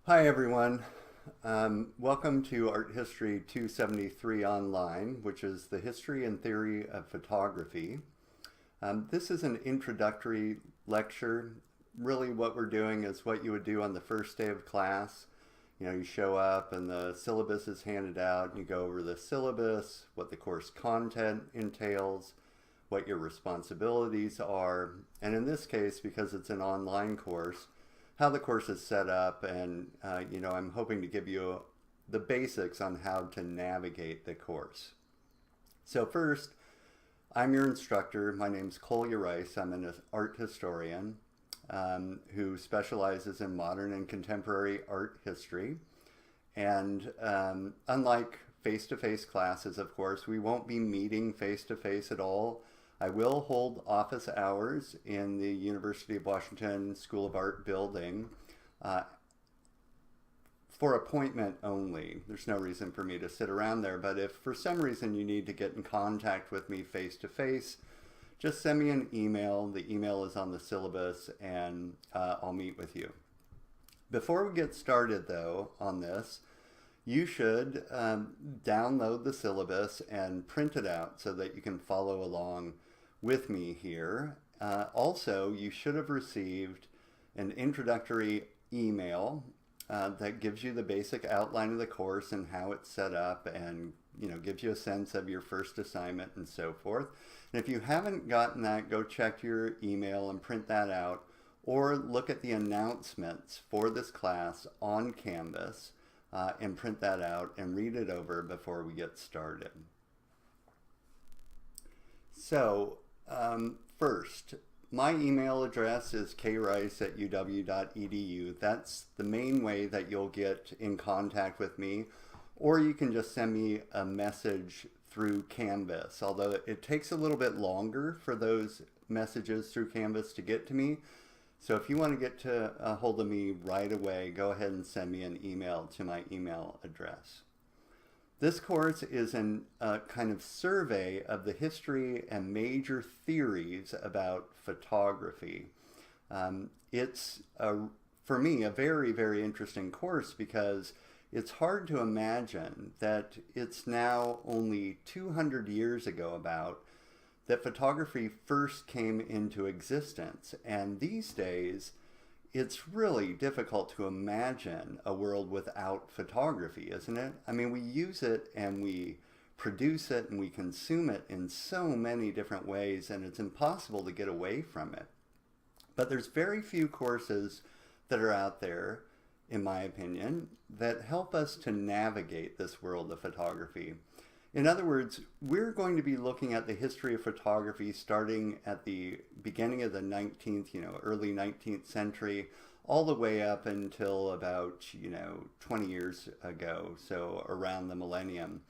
Hi everyone. Welcome to Art History 273 Online, which is the history and theory of photography. This is an introductory lecture. Really what we're doing is what you would do on the first day of class. You show up and the syllabus is handed out and you go over the syllabus, what the course content entails, what your responsibilities are, and in this case, because it's an online course, how the course is set up, and I'm hoping to give you the basics on how to navigate the course. So first, I'm your instructor. My name's Collier Rice. I'm an art historian who specializes in modern and contemporary art history. And unlike face-to-face classes, of course, we won't be meeting face-to-face at all. I will hold office hours in the University of Washington School of Art building for appointment only. There's no reason for me to sit around there, but if for some reason you need to get in contact with me face to face, just send me an email. The email is on the syllabus and I'll meet with you. Before we get started though on this, you should download the syllabus and print it out so that you can follow along with me here. Also, you should have received an introductory email that gives you the basic outline of the course and how it's set up, and gives you a sense of your first assignment and so forth. And if you haven't gotten that, go check your email and print that out, or look at the announcements for this class on Canvas and print that out and read it over before we get started. So first, my email address is krice@uw.edu. That's the main way that you'll get in contact with me, or you can just send me a message through Canvas, although it takes a little bit longer for those messages through Canvas to get to me. So if you want to get to a hold of me right away, go ahead and send me an email to my email address. This course is a kind of survey of the history and major theories about photography. It's, for me, a very, very interesting course because it's hard to imagine that it's now only 200 years ago that photography first came into existence. And these days, it's really difficult to imagine a world without photography, isn't it? I mean, we use it and we produce it and we consume it in so many different ways, and it's impossible to get away from it. But there's very few courses that are out there, in my opinion, that help us to navigate this world of photography. In other words, we're going to be looking at the history of photography starting at the beginning of the 19th, early 19th century, all the way up until about, 20 years ago, so around the millennium.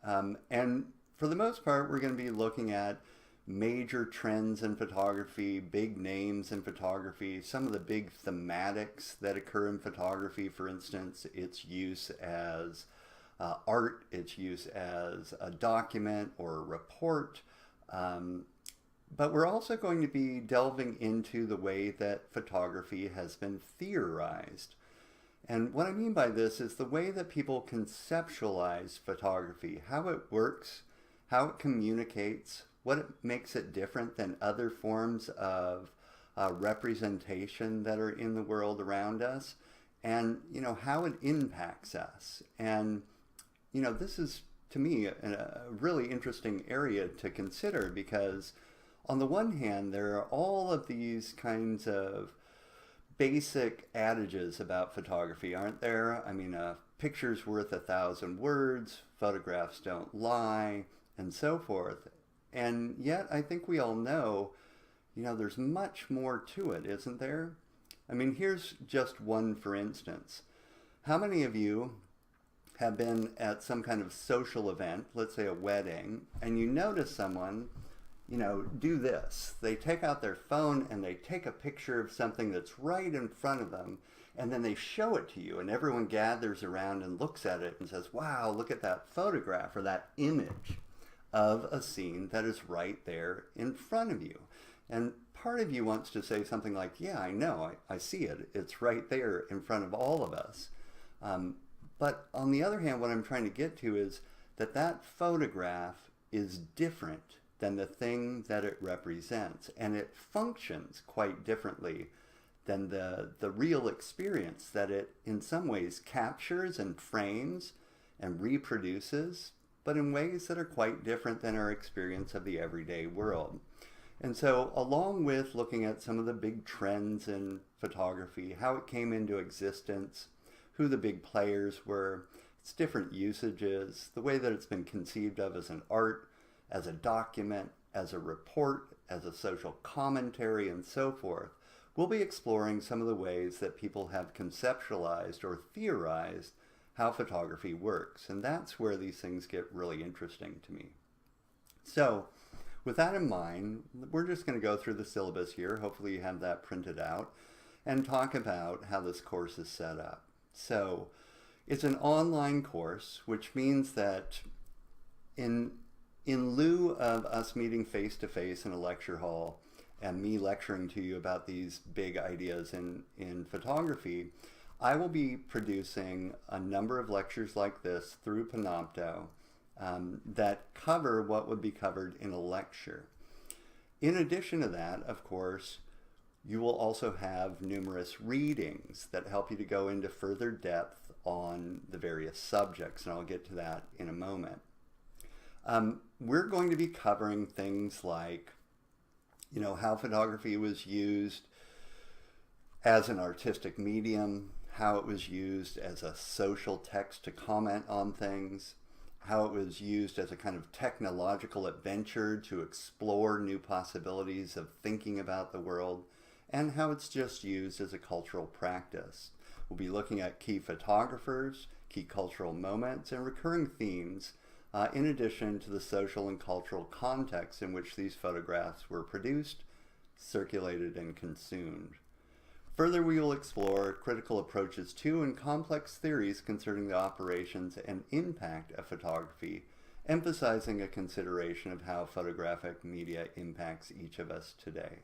And for the most part, we're going to be looking at major trends in photography, big names in photography, some of the big thematics that occur in photography, for instance, its use as art, its use as a document or a report. But we're also going to be delving into the way that photography has been theorized. And what I mean by this is the way that people conceptualize photography, how it works, how it communicates, what it makes it different than other forms of representation that are in the world around us, and how it impacts us. And this is, to me, a really interesting area to consider because on the one hand, there are all of these kinds of basic adages about photography, aren't there? I mean, a picture's worth 1,000 words, photographs don't lie, and so forth. And yet, I think we all know, there's much more to it, isn't there? I mean, here's just one for instance. How many of you have been at some kind of social event, let's say a wedding, and you notice someone, do this? They take out their phone and they take a picture of something that's right in front of them, and then they show it to you, and everyone gathers around and looks at it and says, wow, look at that photograph or that image of a scene that is right there in front of you. And part of you wants to say something like, yeah, I know, I see it. It's right there in front of all of us. But on the other hand, what I'm trying to get to is that that photograph is different than the thing that it represents, and it functions quite differently than the real experience that it in some ways captures and frames and reproduces, but in ways that are quite different than our experience of the everyday world. And so along with looking at some of the big trends in photography, how it came into existence, who the big players were, its different usages, the way that it's been conceived of as an art, as a document, as a report, as a social commentary, and so forth, we'll be exploring some of the ways that people have conceptualized or theorized how photography works. And that's where these things get really interesting to me. So with that in mind, we're just going to go through the syllabus here. Hopefully you have that printed out, and talk about how this course is set up. So it's an online course, which means that in lieu of us meeting face-to-face in a lecture hall and me lecturing to you about these big ideas in photography, I will be producing a number of lectures like this through Panopto that cover what would be covered in a lecture. In addition to that, of course, you will also have numerous readings that help you to go into further depth on the various subjects, and I'll get to that in a moment. We're going to be covering things like, how photography was used as an artistic medium, how it was used as a social text to comment on things, how it was used as a kind of technological adventure to explore new possibilities of thinking about the world, and how it's just used as a cultural practice. We'll be looking at key photographers, key cultural moments, and recurring themes, in addition to the social and cultural context in which these photographs were produced, circulated, and consumed. Further, we will explore critical approaches to and complex theories concerning the operations and impact of photography, emphasizing a consideration of how photographic media impacts each of us today.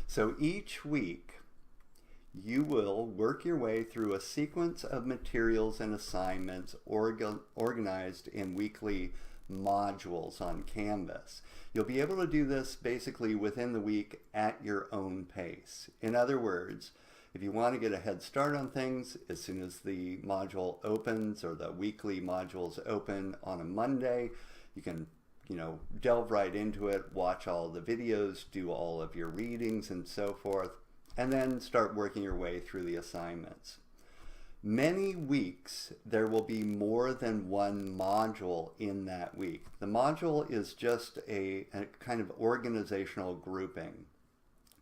So each week, you will work your way through a sequence of materials and assignments organized in weekly modules on Canvas. You'll be able to do this basically within the week at your own pace. In other words, if you want to get a head start on things, as soon as the module opens or the weekly modules open on a Monday, you can delve right into it, watch all the videos, do all of your readings and so forth, and then start working your way through the assignments. Many weeks there will be more than one module in that week. The module is just a kind of organizational grouping.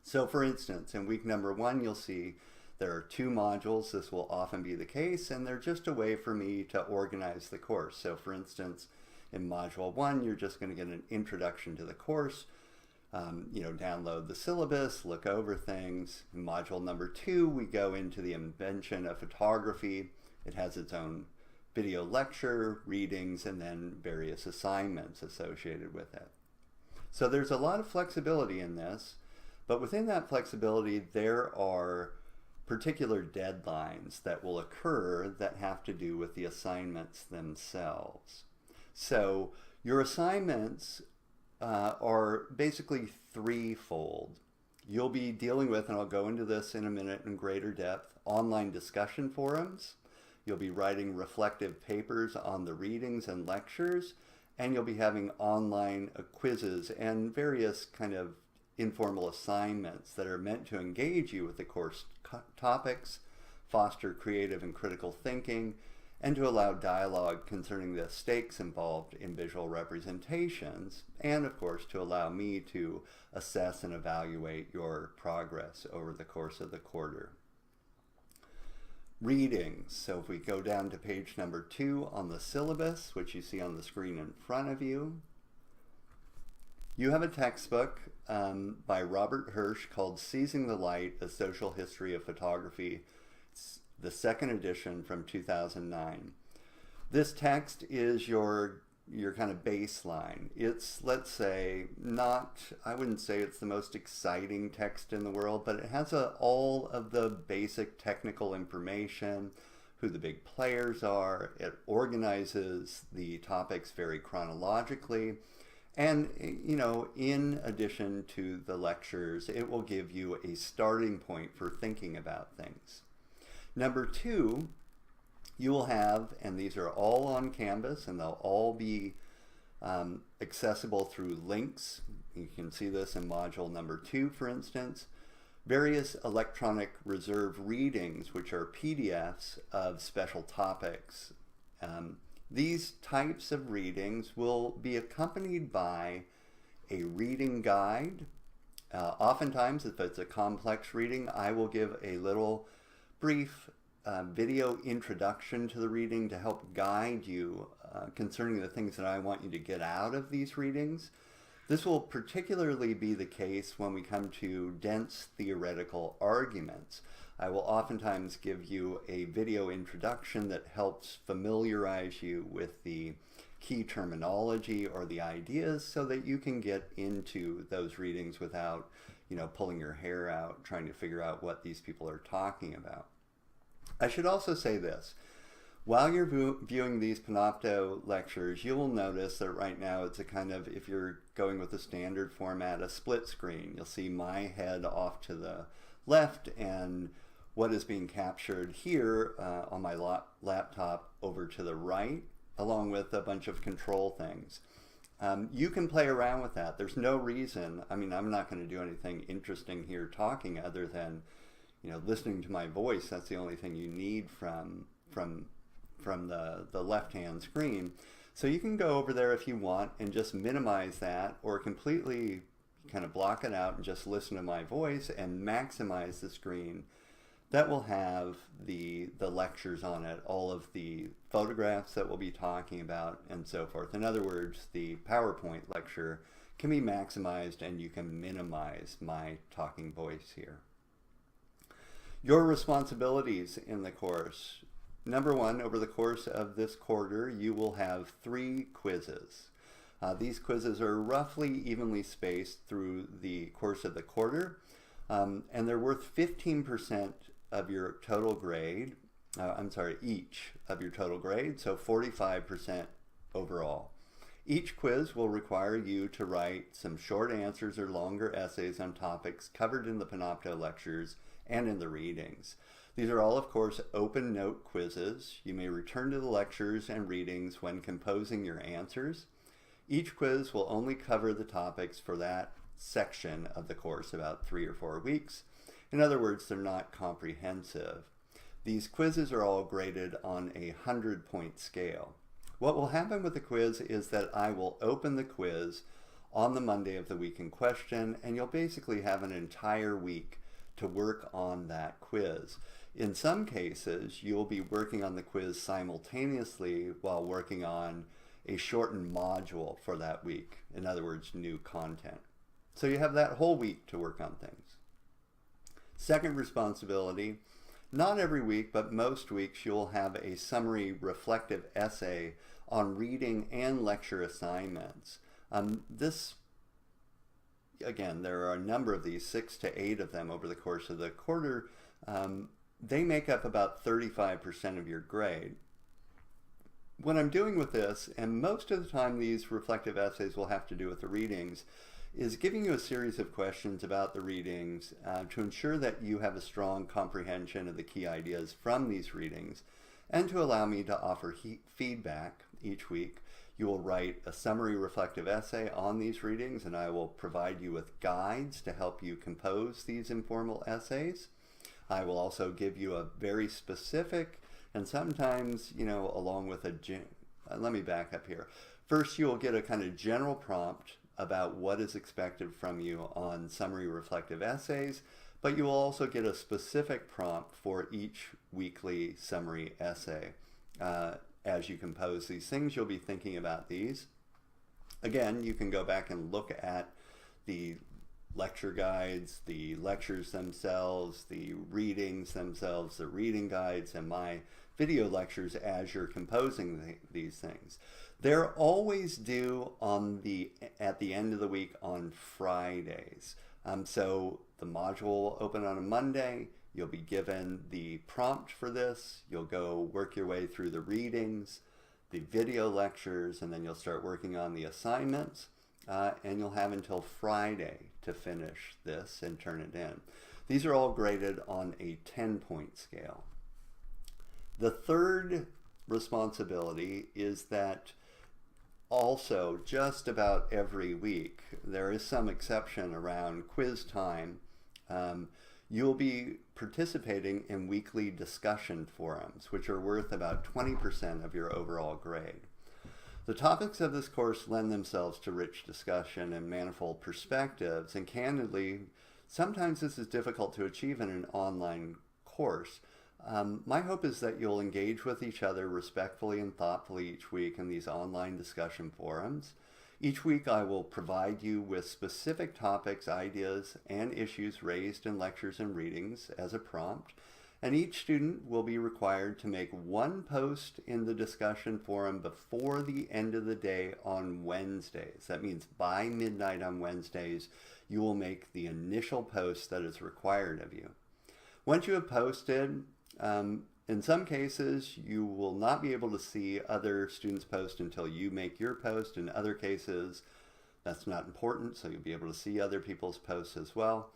So for instance, in week number 1, you'll see there are 2 modules. This will often be the case, and they're just a way for me to organize the course. So for instance, in module 1, you're just going to get an introduction to the course. Download the syllabus, look over things. In module number 2, we go into the invention of photography. It has its own video lecture, readings, and then various assignments associated with it. So there's a lot of flexibility in this, but within that flexibility, there are particular deadlines that will occur that have to do with the assignments themselves. So your assignments are basically threefold. You'll be dealing with, and I'll go into this in a minute in greater depth, online discussion forums. You'll be writing reflective papers on the readings and lectures, and you'll be having online quizzes and various kind of informal assignments that are meant to engage you with the course topics, foster creative and critical thinking, and to allow dialogue concerning the stakes involved in visual representations, and of course to allow me to assess and evaluate your progress over the course of the quarter. Readings. So if we go down to page number 2 on the syllabus, which you see on the screen in front of you, you have a textbook by Robert Hirsch called Seizing the Light, A Social History of Photography. It's the second edition from 2009. This text is your your kind of baseline. It's, let's say, not, I wouldn't say it's the most exciting text in the world, but it has all of the basic technical information, who the big players are. It organizes the topics very chronologically. And, you know, in addition to the lectures, it will give you a starting point for thinking about things. Number two, you will have, and these are all on Canvas, and they'll all be accessible through links. You can see this in module number 2, for instance. Various electronic reserve readings, which are PDFs of special topics. These types of readings will be accompanied by a reading guide. Oftentimes, if it's a complex reading, I will give a little brief video introduction to the reading to help guide you concerning the things that I want you to get out of these readings. This will particularly be the case when we come to dense theoretical arguments. I will oftentimes give you a video introduction that helps familiarize you with the key terminology or the ideas so that you can get into those readings without, you know, pulling your hair out trying to figure out what these people are talking about. I should also say this. While you're viewing these Panopto lectures, you will notice that right now it's a kind of, if you're going with the standard format, a split screen. You'll see my head off to the left and what is being captured here on my laptop over to the right, along with a bunch of control things. You can play around with that. There's no reason, I mean, I'm not going to do anything interesting here talking other than, you know, listening to my voice. That's the only thing you need from the left-hand screen. So you can go over there if you want and just minimize that, or completely kind of block it out and just listen to my voice and maximize the screen. That will have the lectures on it, all of the photographs that we'll be talking about, and so forth. In other words, the PowerPoint lecture can be maximized and you can minimize my talking voice here. Your responsibilities in the course. Number one, over the course of this quarter, you will have 3 quizzes. These quizzes are roughly evenly spaced through the course of the quarter, and they're worth 15% of your total grade. Each of your total grade, so 45% overall. Each quiz will require you to write some short answers or longer essays on topics covered in the Panopto lectures and in the readings. These are all, of course, open note quizzes. You may return to the lectures and readings when composing your answers. Each quiz will only cover the topics for that section of the course, about 3 or 4 weeks. In other words, they're not comprehensive. These quizzes are all graded on a 100-point scale. What will happen with the quiz is that I will open the quiz on the Monday of the week in question, and you'll basically have an entire week to work on that quiz. In some cases, you'll be working on the quiz simultaneously while working on a shortened module for that week. In other words, new content. So you have that whole week to work on things. Second responsibility, not every week, but most weeks you'll have a summary reflective essay on reading and lecture assignments. Again, there are a number of these, 6 to 8 of them over the course of the quarter. They make up about 35% of your grade. What I'm doing with this, and most of the time these reflective essays will have to do with the readings, is giving you a series of questions about the readings to ensure that you have a strong comprehension of the key ideas from these readings, and to allow me to offer feedback each week. You will write a summary reflective essay on these readings, and I will provide you with guides to help you compose these informal essays. I will also give you a very specific, and sometimes, you know, along with let me back up here. First, you will get a kind of general prompt about what is expected from you on summary reflective essays, but you will also get a specific prompt for each weekly summary essay. As you compose these things, you'll be thinking about these. Again, you can go back and look at the lecture guides, the lectures themselves, the readings themselves, the reading guides, and my video lectures as you're composing these things. They're always due at the end of the week on Fridays. So the module will open on a Monday. You'll be given the prompt for this. You'll go work your way through the readings, the video lectures, and then you'll start working on the assignments. And you'll have until Friday to finish this and turn it in. These are all graded on a 10-point scale. The third responsibility is that also just about every week, there is some exception around quiz time, you'll be participating in weekly discussion forums, which are worth about 20% of your overall grade. The topics of this course lend themselves to rich discussion and manifold perspectives, and candidly, sometimes this is difficult to achieve in an online course. My hope is that you'll engage with each other respectfully and thoughtfully each week in these online discussion forums. Each week I will provide you with specific topics, ideas, and issues raised in lectures and readings as a prompt, and each student will be required to make one post in the discussion forum before the end of the day on Wednesdays. That means by midnight on Wednesdays, you will make the initial post that is required of you. Once you have posted, in some cases, you will not be able to see other students' posts until you make your post. In other cases, that's not important, so you'll be able to see other people's posts as well.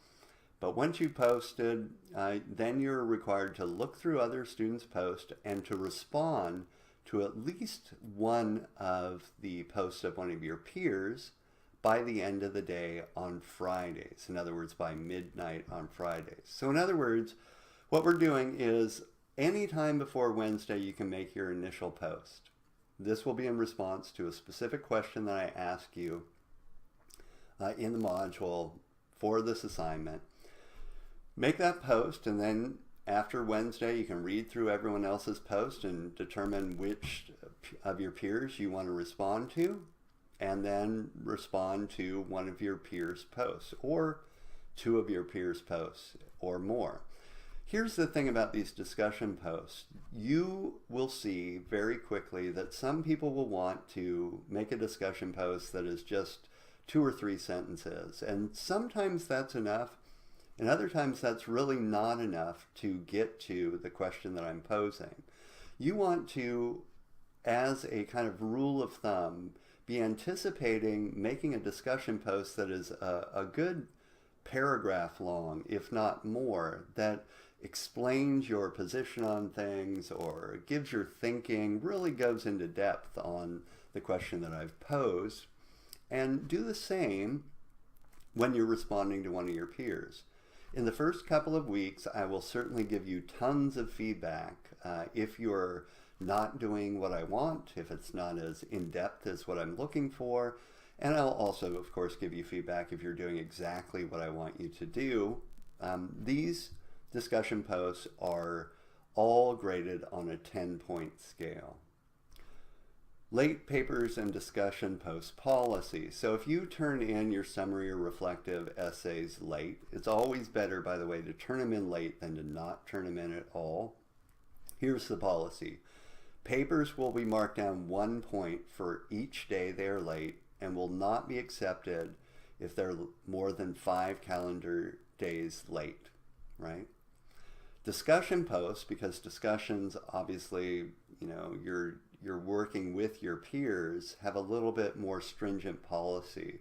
But once you've posted, then you're required to look through other students' posts and to respond to at least one of the posts of one of your peers by the end of the day on Fridays. In other words, by midnight on Fridays. So in other words, what we're doing is anytime before Wednesday, you can make your initial post. This will be in response to a specific question that I ask you in the module for this assignment. Make that post, and then after Wednesday, you can read through everyone else's post and determine which of your peers you want to respond to, and then respond to one of your peers' posts, or two of your peers' posts, or more. Here's the thing about these discussion posts. You will see very quickly that some people will want to make a discussion post that is just 2 or 3 sentences. And sometimes that's enough, and other times that's really not enough to get to the question that I'm posing. You want to, as a kind of rule of thumb, be anticipating making a discussion post that is a good paragraph long, if not more, that explains your position on things or gives your thinking, really goes into depth on the question that I've posed. And do the same when you're responding to one of your peers. In the first couple of weeks, I will certainly give you tons of feedback if you're not doing what I want, if it's not as in-depth as what I'm looking for. And I'll also, of course, give you feedback if you're doing exactly what I want you to do. These discussion posts are all graded on a 10-point scale. Late papers and discussion post policy. So if you turn in your summary or reflective essays late, it's always better, by the way, to turn them in late than to not turn them in at all. Here's the policy. Papers will be marked down 1 point for each day they are late and will not be accepted if they're more than 5 calendar days late, right? Discussion posts, because discussions, obviously, you're working with your peers, have a little bit more stringent policy.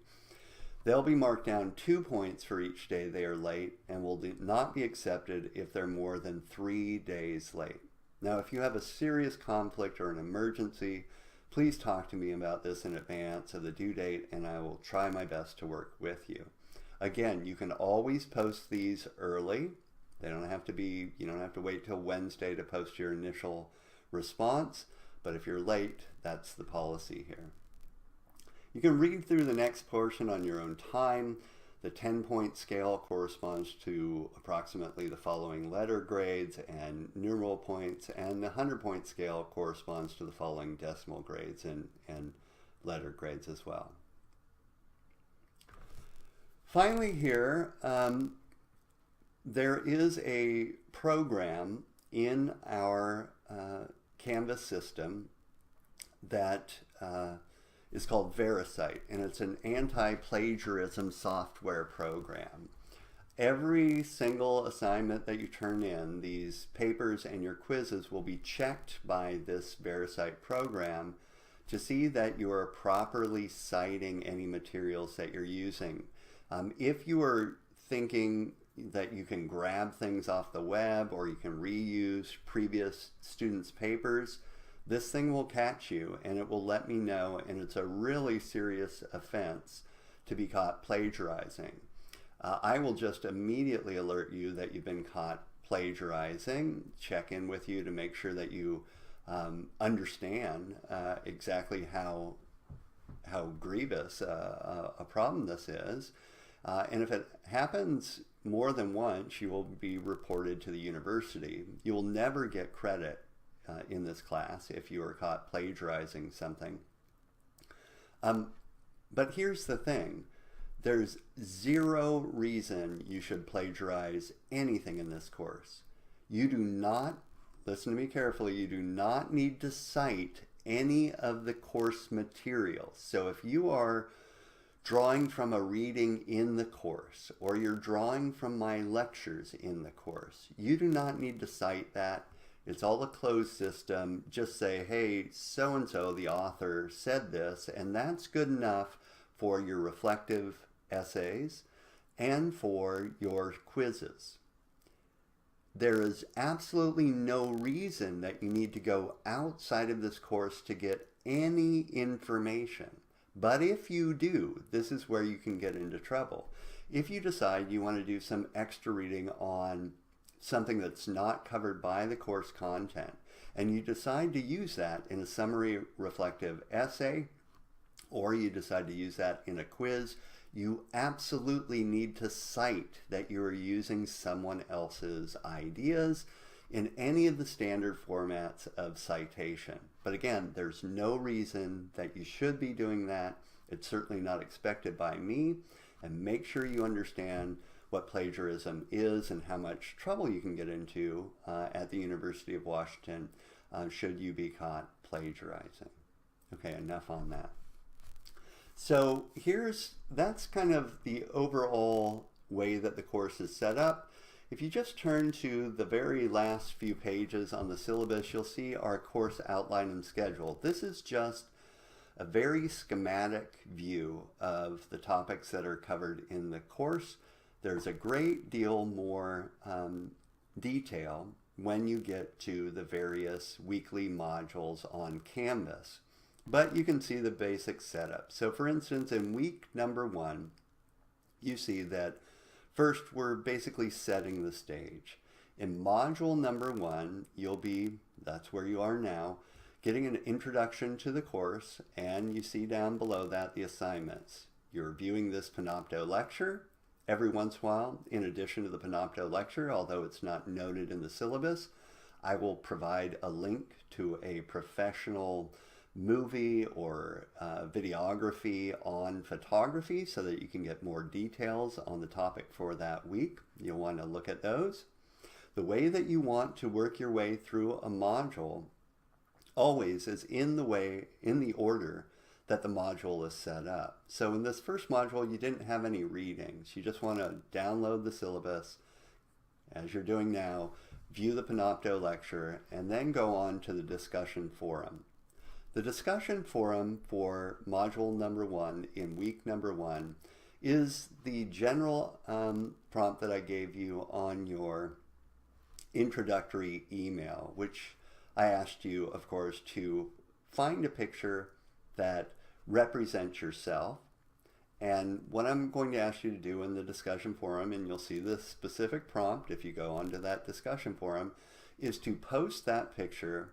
They'll be marked down 2 points for each day they are late and will not be accepted if they're more than 3 days late. Now, if you have a serious conflict or an emergency, please talk to me about this in advance of the due date, and I will try my best to work with you. Again, you can always post these early. They don't have to be, you don't have to wait till Wednesday to post your initial response, but if you're late, that's the policy here. You can read through the next portion on your own time. The 10-point scale corresponds to approximately the following letter grades and numeral points, and the 100-point scale corresponds to the following decimal grades and letter grades as well. Finally here, there is a program in our Canvas system that is called VeriCite, and it's an anti-plagiarism software program. Every single assignment that you turn in, these papers and your quizzes will be checked by this VeriCite program to see that you are properly citing any materials that you're using. If you are thinking that you can grab things off the web or you can reuse previous students' papers, this thing will catch you and it will let me know, and it's a really serious offense to be caught plagiarizing. I will just immediately alert you that you've been caught plagiarizing, check in with you to make sure that you understand exactly how grievous a problem this is. And if it happens more than once, you will be reported to the university. You will never get credit in this class if you are caught plagiarizing something. But here's the thing. There's zero reason you should plagiarize anything in this course. You do not, listen to me carefully, you do not need to cite any of the course materials. So if you are drawing from a reading in the course, or you're drawing from my lectures in the course, you do not need to cite that. It's all a closed system. Just say, hey, so-and-so, the author, said this, and that's good enough for your reflective essays and for your quizzes. There is absolutely no reason that you need to go outside of this course to get any information. But if you do, this is where you can get into trouble. If you decide you want to do some extra reading on something that's not covered by the course content, and you decide to use that in a summary reflective essay, or you decide to use that in a quiz, you absolutely need to cite that you are using someone else's ideas in any of the standard formats of citation. But again, there's no reason that you should be doing that. It's certainly not expected by me. And make sure you understand what plagiarism is and how much trouble you can get into at the University of Washington should you be caught plagiarizing. Okay, enough on that. So that's kind of the overall way that the course is set up. If you just turn to the very last few pages on the syllabus, you'll see our course outline and schedule. This is just a very schematic view of the topics that are covered in the course. There's a great deal more detail when you get to the various weekly modules on Canvas. But you can see the basic setup. So for instance, in week number 1, you see that first we're basically setting the stage. In module number 1, that's where you are now, getting an introduction to the course, and you see down below that the assignments. You're viewing this Panopto lecture every once in a while. In addition to the Panopto lecture, although it's not noted in the syllabus, I will provide a link to a professional movie or videography on photography so that you can get more details on the topic for that week. You'll want to look at those. The way that you want to work your way through a module always is in the order that the module is set up. So in this first module, you didn't have any readings. You just want to download the syllabus, as you're doing now, view the Panopto lecture, and then go on to the discussion forum. The discussion forum for module number 1 in week number 1 is the general prompt that I gave you on your introductory email, which I asked you, of course, to find a picture that represents yourself. And what I'm going to ask you to do in the discussion forum, and you'll see this specific prompt if you go onto that discussion forum, is to post that picture,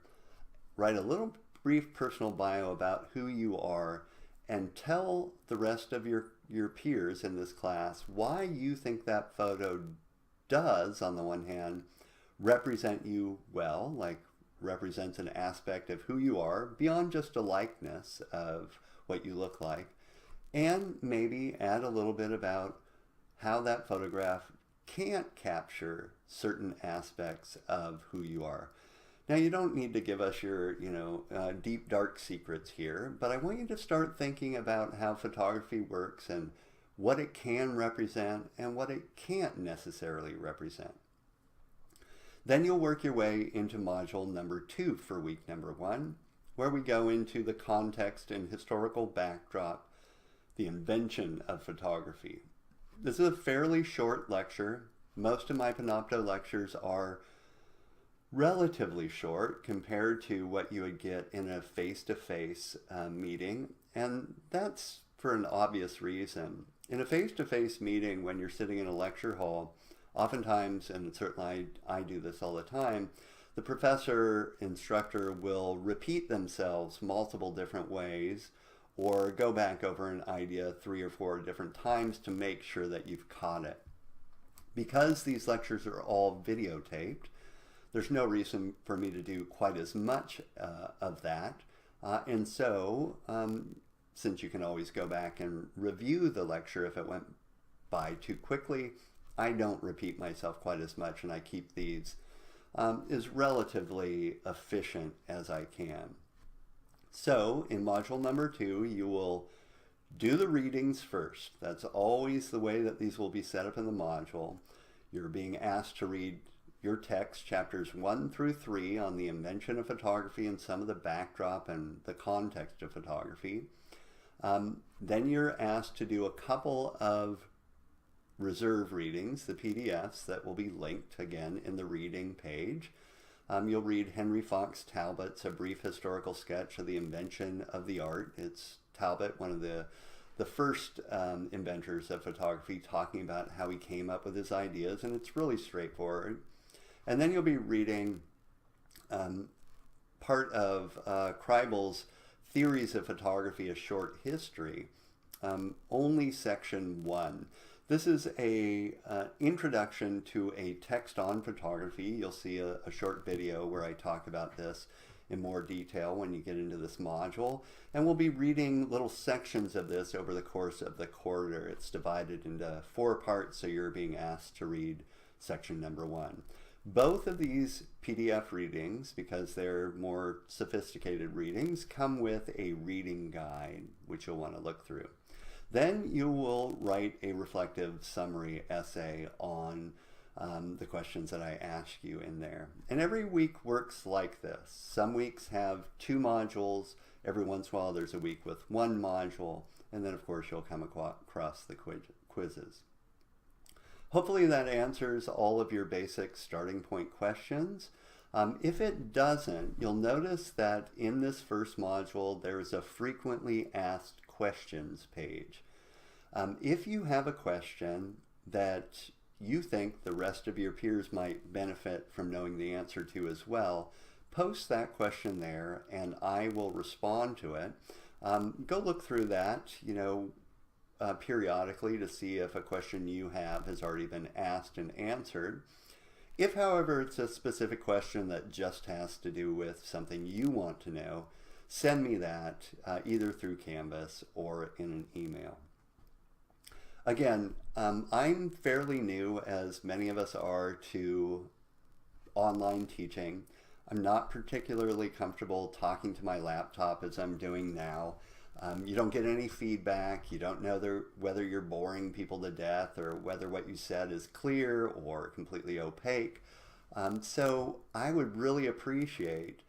write a little brief personal bio about who you are, and tell the rest of your peers in this class why you think that photo does, on the one hand, represent you well, like represents an aspect of who you are beyond just a likeness of what you look like, and maybe add a little bit about how that photograph can't capture certain aspects of who you are. Now, you don't need to give us your, deep, dark secrets here, but I want you to start thinking about how photography works and what it can represent and what it can't necessarily represent. Then you'll work your way into module number 2 for week number 1, where we go into the context and historical backdrop, the invention of photography. This is a fairly short lecture. Most of my Panopto lectures are relatively short compared to what you would get in a face-to-face meeting, and that's for an obvious reason. In a face-to-face meeting, when you're sitting in a lecture hall, oftentimes, and certainly I do this all the time, the professor, instructor will repeat themselves multiple different ways or go back over an idea 3 or 4 different times to make sure that you've caught it. Because these lectures are all videotaped, there's no reason for me to do quite as much of that. And so, since you can always go back and review the lecture if it went by too quickly, I don't repeat myself quite as much, and I keep these as relatively efficient as I can. So, in module number 2, you will do the readings first. That's always the way that these will be set up in the module. You're being asked to read your text, chapters 1 through 3, on the invention of photography and some of the backdrop and the context of photography. Then you're asked to do a couple of reserve readings, the PDFs that will be linked again in the reading page. You'll read Henry Fox Talbot's A Brief Historical Sketch of the Invention of the Art. It's Talbot, one of the first inventors of photography, talking about how he came up with his ideas, and it's really straightforward. And then you'll be reading part of Kreibel's Theories of Photography, A Short History, only section 1. This is a introduction to a text on photography. You'll see a short video where I talk about this in more detail when you get into this module. And we'll be reading little sections of this over the course of the quarter. It's divided into 4 parts, so you're being asked to read section number 1. Both of these PDF readings, because they're more sophisticated readings, come with a reading guide, which you'll want to look through. Then you will write a reflective summary essay on the questions that I ask you in there. And every week works like this. Some weeks have 2 modules. Every once in a while there's a week with 1 module. And then of course you'll come across the quizzes. Hopefully that answers all of your basic starting point questions. If it doesn't, you'll notice that in this first module there's a frequently asked questions page. If you have a question that you think the rest of your peers might benefit from knowing the answer to as well, post that question there and I will respond to it. Go look through that, periodically to see if a question you have has already been asked and answered. If, however, it's a specific question that just has to do with something you want to know, send me that either through Canvas or in an email. Again, I'm fairly new, as many of us are, to online teaching. I'm not particularly comfortable talking to my laptop as I'm doing now. You don't get any feedback. You don't know whether you're boring people to death or whether what you said is clear or completely opaque. So I would really appreciate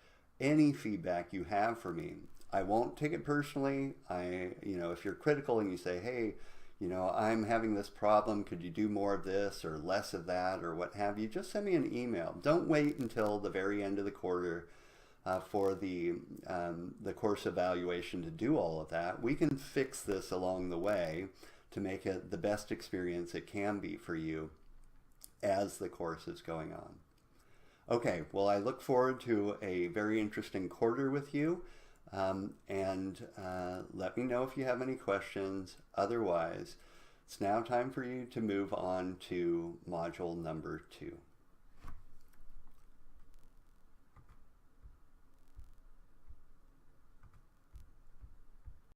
any feedback you have for me. I won't take it personally. If you're critical and you say, hey, I'm having this problem, could you do more of this or less of that or what have you, just send me an email. Don't wait until the very end of the quarter for the course evaluation to do all of that. We can fix this along the way to make it the best experience it can be for you as the course is going on. Okay, well, I look forward to a very interesting quarter with you, and let me know if you have any questions. Otherwise, it's now time for you to move on to module number 2.